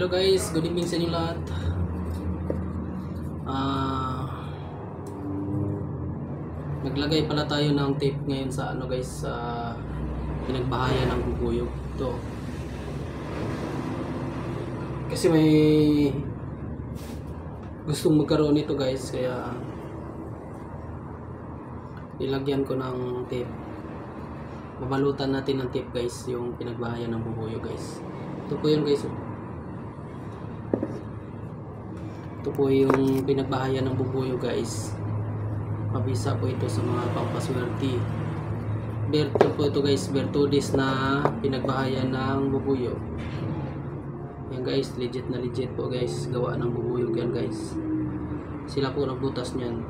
Hello guys, good evening sa inyo lahat. Naglagay pala tayo ng tape ngayon sa ano guys, sa pinagbahayan ng bubuyog. Ito. Kasi may gustong magkaroon nito guys, kaya nilagyan ko ng tape. Babalutan natin ng tape guys, yung pinagbahayan ng bubuyog guys. Ito po yun guys. Ito po yung pinagbahayan ng bubuyog guys. Mabisa po ito sa mga pampaswerte. Berto po ito guys, Bertudis na pinagbahayan ng bubuyog. Yan guys, legit na legit po guys. Gawa ng bubuyog yan guys. Sila po nagbutas niyan.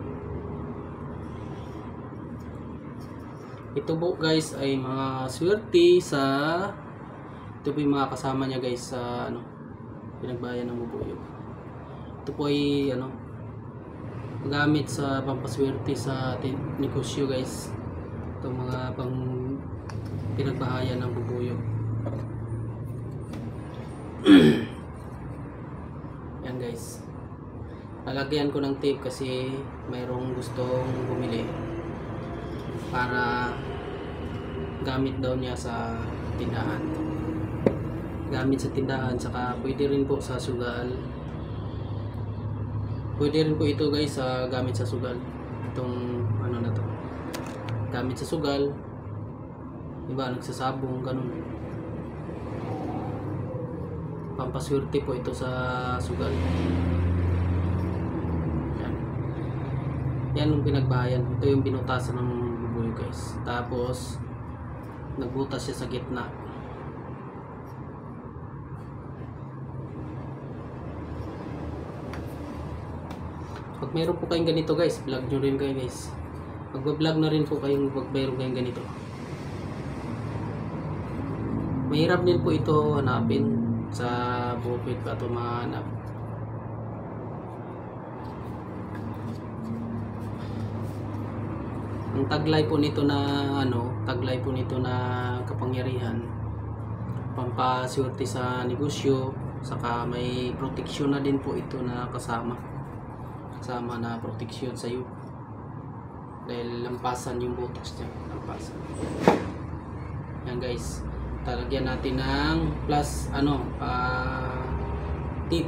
Ito po guys ay mga swerte sa, ito po yung mga kasama niya guys sa ano, pinagbahayan ng bubuyog. Ito po ay ano, gamit sa pampaswerte sa negosyo guys. Ito mga pang pinagbahayan ng bubuyog. Yan guys, lalagyan ko ng tape kasi mayroong gustong bumili para gamit daw niya sa tindahan. Gamit sa tindahan, saka pwede rin po sa sugal. Pwede rin po ito guys sa gamit sa sugal. Itong ano na to, gamit sa sugal. Diba, nagsasabong, ganun. Pampaswerte po ito sa sugal. Yan. Yan yung pinagbahayan. Ito yung binutasan ng bubuyog guys. Tapos nagbutas siya sa gitna. Pag mayroon po kayong ganito guys, vlog nyo rin kayo guys. Magbablog na rin po kayong pag mayroon kayong ganito. Mahirap din po ito hanapin sa bukid pa ito mahanap. Ang taglay po nito na ano, taglay po nito na kapangyarihan, pampaswerte sa negosyo, saka may proteksyon na din po ito na kasama na proteksyon sa iyo dahil lampasan yung butas niya, lampasan. Yan guys, talagyan natin ng plus ano, tip.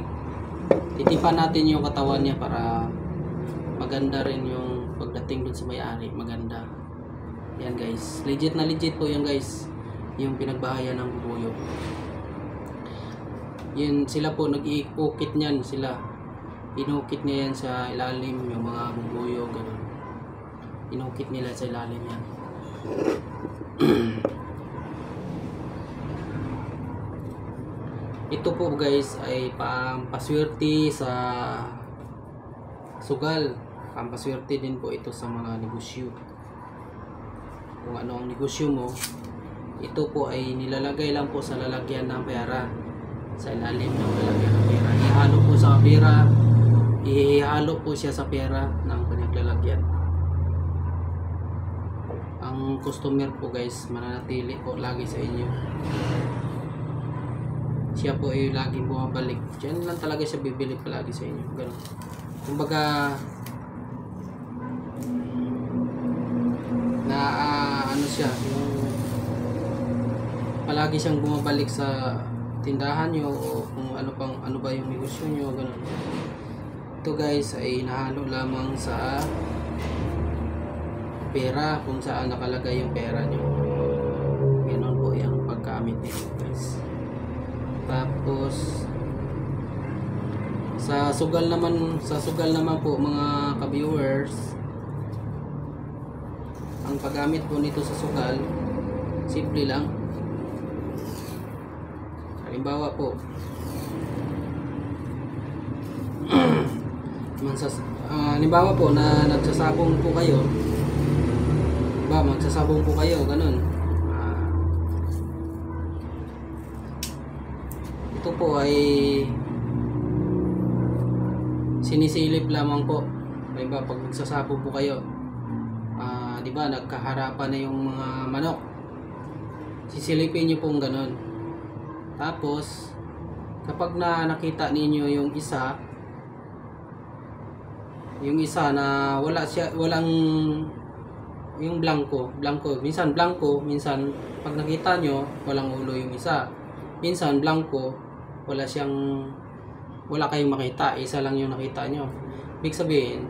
Titipan natin yung katawan niya para maganda rin yung pagdating dun sa may-ari, maganda. Yan guys, legit na legit po yan guys, yung pinagbahayan ng bubuyog. Yun sila po nag-iukit niyan, sila inukit niya yan sa ilalim, yung mga bubuyog ganun. Inukit nila sa ilalim yan. Ito po guys ay pampaswerte sa sugal. Pampaswerte din po ito sa mga negosyo. Kung ano ang negosyo mo, ito po ay nilalagay lang po sa lalagyan ng pera. Sa ilalim ng lalagyan ng pera. Ihalo po sa pera. Ihalo po siya sa pera ng pinaglalagyan. Ang customer po guys, mananatili po lagi sa inyo. Siya po ay laging bumabalik. Diyan lang talaga siya bibili palagi sa inyo. Ganun. Kumbaga na ano siya, yung palagi siyang bumabalik sa tindahan nyo o kung ano ba yung negosyo nyo, ganun. Ito guys ay nahalo lamang sa pera, kung saan nakalagay yung pera nyo. Ganun po yung paggamit nito guys. Tapos sa sugal naman po mga ka-viewers, ang paggamit po nito sa sugal simple lang. Halimbawa po, halimbawa po na nagsasabong po kayo, diba, magsasabong po kayo, ganun. Ito po ay sinisilip lamang po. Diba, pag magsasabong po kayo, diba, nagkaharapan na yung mga manok, sisilipin nyo pong ganun. Tapos Kapag nakita ninyo yung isa na walang yung blanco, minsan blanco, minsan pag nakita nyo walang ulo yung isa, minsan blanco, wala kayong makita, isa lang yung nakita nyo. Ibig sabihin,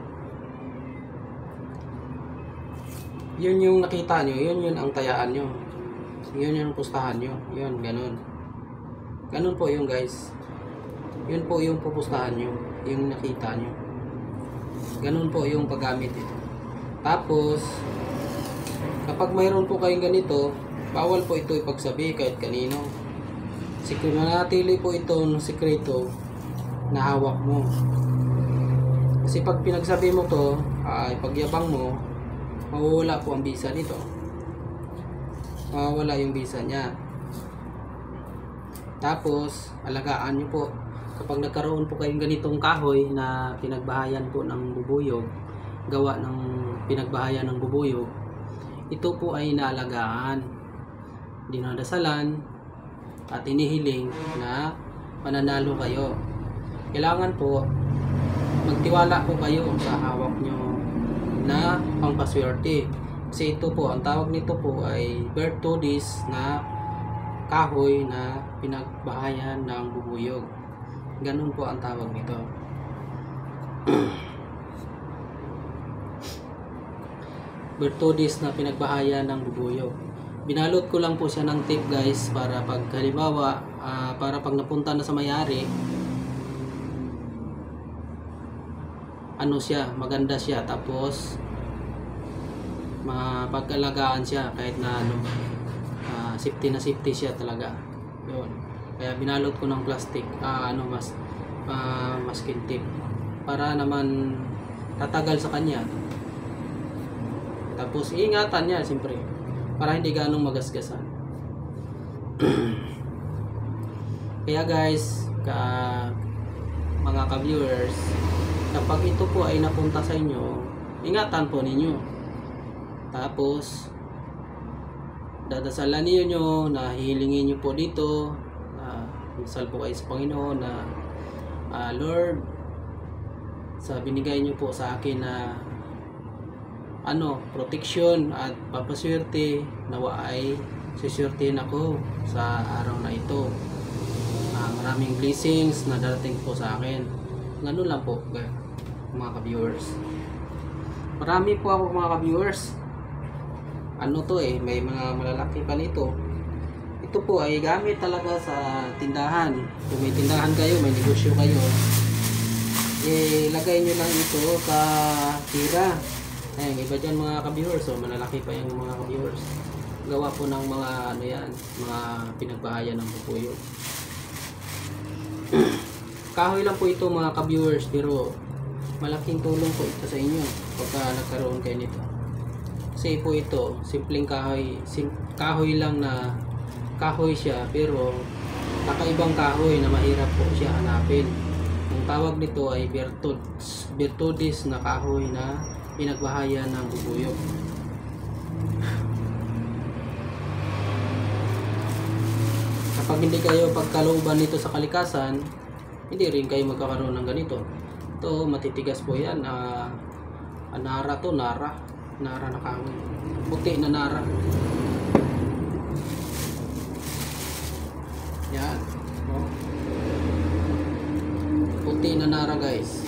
yun yung nakita nyo, yun ang tayaan nyo, yun yung pustahan nyo, yun, ganun po yung guys, yun po yung pupustahan nyo, yung nakita nyo, ganun po yung paggamit ito. Tapos kapag mayroon po kayong ganito, bawal po ito ipagsabi kahit kanino. Manatili po ito ng sikreto na hawak mo. Kasi pag pinagsabi mo to, pagyabang mo, mawawala po ang bisa nito. Mawawala yung bisa niya. Tapos, alagaan nyo po. Kapag nagkaroon po kayong ganitong kahoy na pinagbahayan po ng bubuyog, gawa ng pinagbahayan ng bubuyog, ito po ay inaalagaan, dinadasalan, at inihiling na mananalo kayo. Kailangan po magtiwala po kayo sa hawak nyo na pampaswerte. Kasi ito po, ang tawag nito po ay Bertodis na kahoy na pinagbahayan ng bubuyog. Ganun po ang tawag nito. Bertodis na pinagbahayan ng bubuyog. Binalot ko lang po siya ng tape guys, para pag halimbawa, para pag napunta na sa may-ari, ano siya, maganda siya, tapos mapag-alagaan siya kahit na safety na safety siya talaga. Yun. Kaya binalot ko ng plastic, masking tape, para naman tatagal sa kanya. Tapos iingatan niya siyempre, para hindi ganong magasgasan. Kaya guys, mga ka-viewers, kapag ito po ay napunta sa inyo, ingatan po ninyo. Tapos dadasalan niyo na hihilingin niyo po dito, dasal po kayo sa Panginoon na Lord, sa binigay niyo po sa akin na protection at papaswerte, nawa ay siswertein ako sa araw na ito. Maraming blessings na darating po sa akin. Ganun lang po mga ka-viewers. Marami po ako mga ka-viewers. May mga malalaki pa nito. Ito po ay gamit talaga sa tindahan. Kung may tindahan kayo, may negosyo kayo, lagay nyo lang ito sa tira. Ayan, iba dyan mga ka-viewers, malalaki pa yung mga ka-viewers. Gawa po ng mga mga pinagbahayan ng bubuyog. Kahoy lang po ito mga ka-viewers, pero malaking tulong po ito sa inyo pagka nagkaroon kayo nito. Kasi po ito, simpleng kahoy, kahoy lang na kahoy siya, pero kakaibang kahoy na mahirap po siya hanapin. Ang tawag nito ay Bertodis na kahoy na pinagbahayan ng bubuyog. Kapag hindi kayo pagkalooban nito sa kalikasan, hindi rin kayo magkakaroon ng ganito. Ito matitigas po yan. Nara na kahoy, puti na nara. Yan, puti na nara guys.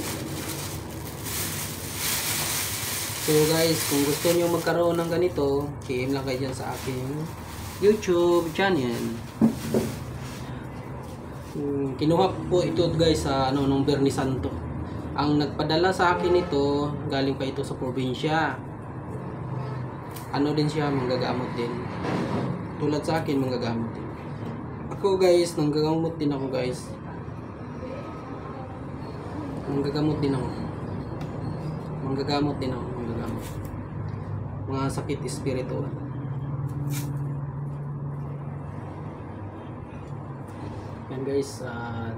So guys, kung gusto niyo magkaroon ng ganito, PM lang kayo dyan sa aking YouTube channel. Kinuha po ito guys sa nung Bernie Santo. Ang nagpadala sa akin ito, galing pa ito sa probinsya. Din siya, manggagamot din. Tulad sa akin, manggagamot din. Ako guys, nanggagamot din ako guys. Manggagamot din ako. Mga sakit espiritual. Yan guys,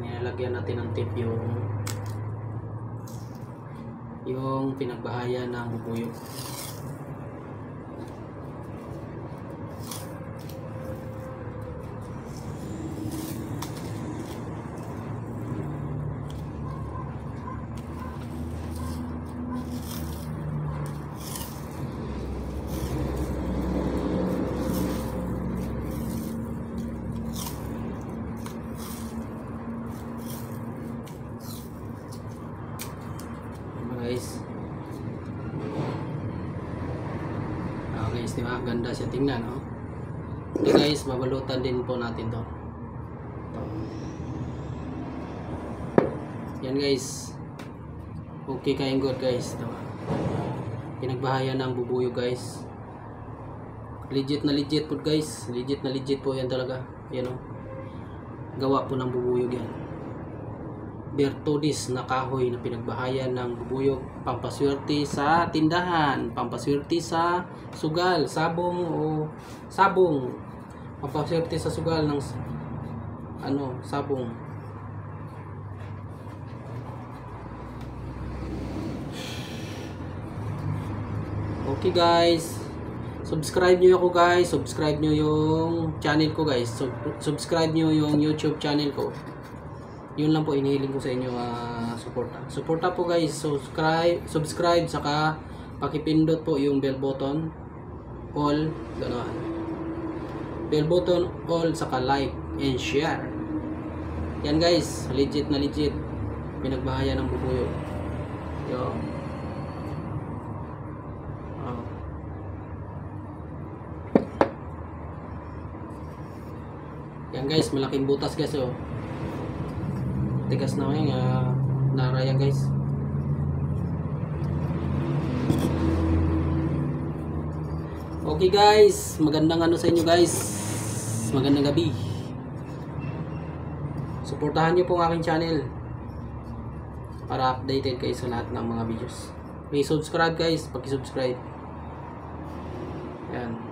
nilalagyan natin ng tape yung pinagbahayan ng bubuyog. guys. Guys, di ba? Ganda siya tingnan, no? Ito guys, babalutan din po natin to. Ito. Yan guys. Okay kayong good guys. Ito. Pinagbahayan ng bubuyog guys. Legit na legit po guys. Legit na legit po yan talaga. Yan o. Gawa po ng bubuyog yan. Bertodis na kahoy na pinagbahayan ng bubuyog, pampaswerte sa tindahan, pampaswerte sa sugal, sabong o sabong, pampaswerte sa sugal ng sabong. Okay guys, subscribe nyo ako guys, subscribe nyo yung channel ko guys, subscribe nyo yung YouTube channel ko. Yun lang po inihiling ko sa inyo, suporta po guys. Subscribe saka pakipindot po yung bell button all, gano'n, bell button all, saka like and share. Yan guys, legit na legit pinagbahayan ng bubuyog. Yo. Yan guys, malaking butas guys, oh. Tigas na ngayon, narayan guys. Okay guys, magandang sa inyo guys. Magandang gabi. Suportahan nyo po ang aking channel para updated kayo sa lahat ng mga videos. May subscribe guys, paki-subscribe. Yan.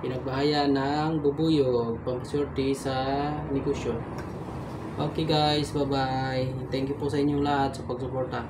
Pinagbahaya ng bubuyog, pampaswerte sa negosyo. Okay guys, bye bye. Thank you po sa inyong lahat sa pagsuporta.